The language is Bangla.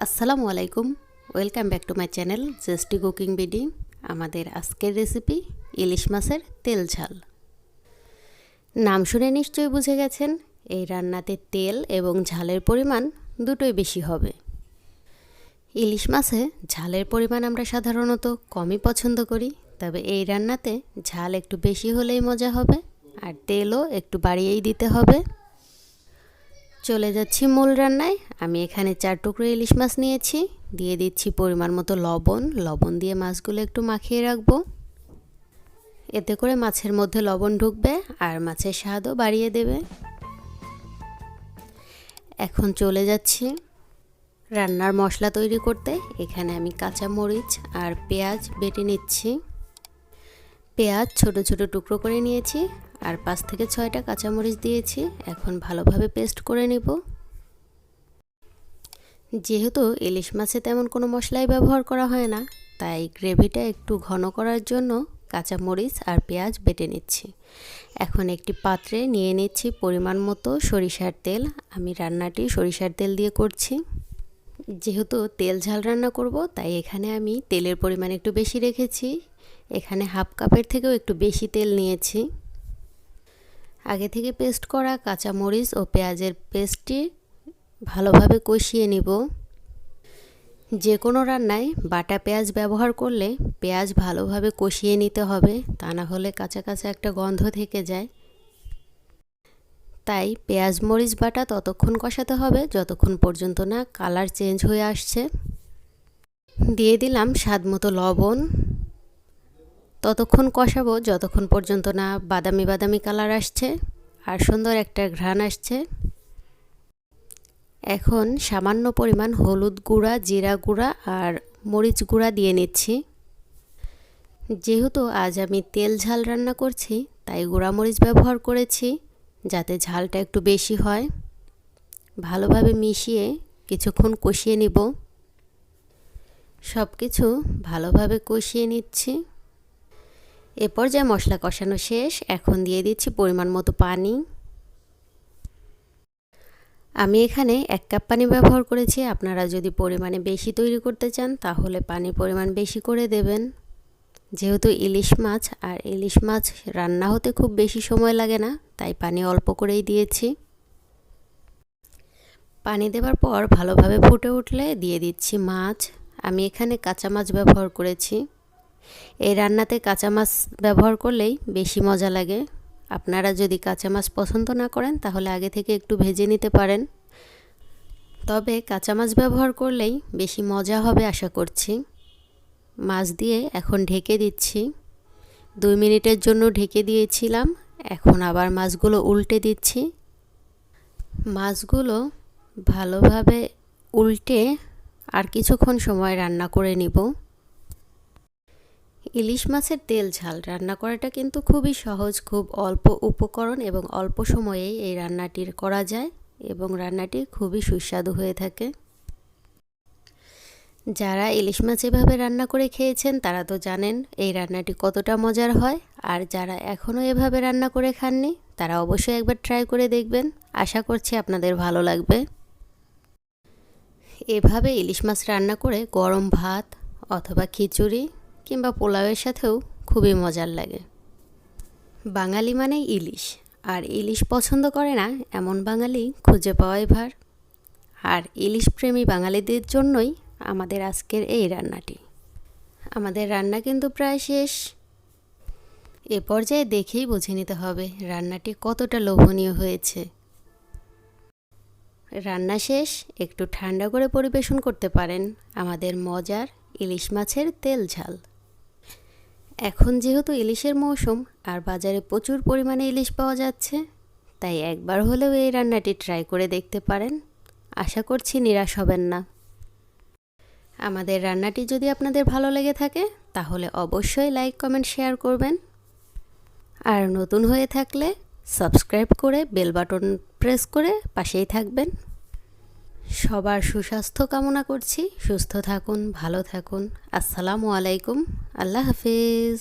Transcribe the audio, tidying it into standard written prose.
আসসালামু আলাইকুম, welcome back to my channel Zesty Cooking BD. আমাদের আজকের রেসিপি ইলিশ মাছের তেল ঝাল। নাম শুনে নিশ্চয়ই বুঝে গেছেন এই রান্নাতে তেল এবং ঝালের পরিমাণ দুটোই বেশি হবে। ইলিশ মাছে ঝালের পরিমাণ আমরা সাধারণত কমই পছন্দ করি, তবে এই রান্নাতে ঝাল একটু বেশি হলেই মজা হবে আর তেলও একটু বাড়িয়েই দিতে হবে। চলে যাচ্ছি মূল রান্নায়। আমি এখানে 4 টুকরো ইলিশ মাছ নিয়েছি, দিয়ে দিচ্ছি পরিমাণ মতো লবণ দিয়ে মাছগুলো একটু মাখিয়ে রাখবো। এতে করে মাছের মধ্যে লবণ ঢুকবে আর মাছের স্বাদও বাড়িয়ে দেবে। এখন চলে যাচ্ছি রান্নার মশলা তৈরি করতে। এখানে আমি কাঁচা মরিচ আর পেঁয়াজ বেটে নিচ্ছি। পেঁয়াজ ছোট ছোট টুকরো করে নিয়েছি আর 5 থেকে 6টা কাঁচামরিচ দিয়েছি। এখন ভালোভাবে পেস্ট করে নিব। যেহেতু ইলিশ মাছে তেমন কোনো মশলাই ব্যবহার করা হয় না, তাই গ্রেভিটা একটু ঘন করার জন্য কাঁচামরিচ আর পেঁয়াজ বেটে নিচ্ছি। এখন একটি পাত্রে নিয়ে নিচ্ছি পরিমাণ মতো সরিষার তেল। আমি রান্নাটি সরিষার তেল দিয়ে করছি। যেহেতু তেল ঝাল রান্না করব, তাই এখানে আমি তেলের পরিমাণ একটু বেশি রেখেছি। এখানে হাফ কাপের থেকেও একটু বেশি তেল নিয়েছি। আগে থেকে পেস্ট করা কাঁচামরিচ ও পেঁয়াজের পেস্টটি ভালোভাবে কষিয়ে নিব। যে কোনো রান্নায় বাটা পেঁয়াজ ব্যবহার করলে পেঁয়াজ ভালোভাবে কষিয়ে নিতে হবে, তা না হলে কাঁচা কাঁচা একটা গন্ধ থেকে যায়। তাই পেঁয়াজ মরিচ বাটা ততক্ষণ কষাতে হবে যতক্ষণ পর্যন্ত না কালার চেঞ্জ হয়ে আসছে। দিয়ে দিলাম স্বাদমতো লবণ। ততক্ষণ কষাবো যতক্ষণ পর্যন্ত না বাদামি বাদামি কালার আসছে আর সুন্দর একটা ঘ্রাণ আসছে। এখন সামান্য পরিমাণ হলুদ গুঁড়া, জিরা গুঁড়া আর মরিচ গুঁড়া দিয়ে নিচ্ছি। যেহেতু আজ আমি তেল ঝাল রান্না করছি, তাই গুঁড়া মরিচ ব্যবহার করেছি যাতে ঝালটা একটু বেশি হয়। ভালোভাবে মিশিয়ে কিছুক্ষণ কষিয়ে নিব। সব কিছু ভালোভাবে কষিয়ে নিচ্ছি। এ পর্যায়ে মশলা কষানো শেষ। এখন দিয়ে দিচ্ছি পরিমাণ মতো পানি। আমি এখানে 1 কাপ পানি ব্যবহার করেছি। আপনারা যদি পরিমাণে বেশি তৈরি করতে চান তাহলে পানির পরিমাণ বেশি করে দেবেন। যেহেতু ইলিশ মাছ আর ইলিশ মাছ রান্না হতে খুব বেশি সময় লাগে না, তাই পানি অল্প করেই দিয়েছি। পানি দেওয়ার পর ভালোভাবে ফুটে উঠলে দিয়ে দিচ্ছি মাছ। আমি এখানে কাঁচা মাছ ব্যবহার করেছি। এই রান্নাতে কাঁচা মাছ ব্যবহার করলেই বেশি মজা লাগে। আপনারা যদি কাঁচা মাছ পছন্দ না করেন তাহলে আগে থেকে একটু ভেজে নিতে পারেন, তবে কাঁচা মাছ ব্যবহার করলেই বেশি মজা হবে আশা করছি। মাছ দিয়ে এখন ঢেকে দিচ্ছি। 2 মিনিটের জন্য ঢেকে দিয়েছিলাম। এখন আবার মাছগুলো উল্টে দিচ্ছি। মাছগুলো ভালোভাবে উল্টে আর কিছুক্ষণ সময় রান্না করে নিব। ইলিশ মাছের তেল ঝাল রান্না করাটা কিন্তু খুবই সহজ। খুব অল্প উপকরণ এবং অল্প সময়েই এই রান্নাটি করা যায় এবং রান্নাটি খুবই সুস্বাদু হয়ে থাকে। যারা ইলিশ মাছ এভাবে রান্না করে খেয়েছেন তারা তো জানেন এই রান্নাটি কতটা মজার হয়, আর যারা এখনও এভাবে রান্না করে খাননি তারা অবশ্যই একবার ট্রাই করে দেখবেন। আশা করছি আপনাদের ভালো লাগবে। এভাবে ইলিশ মাছ রান্না করে গরম ভাত অথবা খিচুড়ি কিংবা পোলাওয়ের সাথেও খুবই মজার লাগে। বাঙালি মানেই ইলিশ, আর ইলিশ পছন্দ করে না এমন বাঙালি খুঁজে পাওয়াই ভার। আর ইলিশ প্রেমী বাঙালিদের জন্যই আমাদের আজকের এই রান্নাটি। আমাদের রান্না কিন্তু প্রায় শেষ। এ পর্যায়ে দেখেই বুঝে নিতে হবে রান্নাটি কতটা লোভনীয় হয়েছে। রান্না শেষ। একটু ঠান্ডা করে পরিবেশন করতে পারেন আমাদের মজার ইলিশ মাছের তেল ঝাল। এখন যেহেতু ইলিশের মৌসুম আর বাজারে প্রচুর পরিমাণে ইলিশ পাওয়া যাচ্ছে, তাই একবার হলেও এই রান্নাটি ট্রাই করে দেখতে পারেন। আশা করছি নিরাশ হবেন না। আমাদের রান্নাটি যদি আপনাদের ভালো লেগে থাকে তাহলে অবশ্যই লাইক, কমেন্ট, শেয়ার করবেন। আর নতুন হয়ে থাকলে সাবস্ক্রাইব করে বেল বাটন প্রেস করে পাশেই থাকবেন। সবার সুস্বাস্থ্য কামনা করছি। সুস্থ থাকুন, ভালো থাকুন। আসসালামু আলাইকুম। আল্লাহ হাফিজ।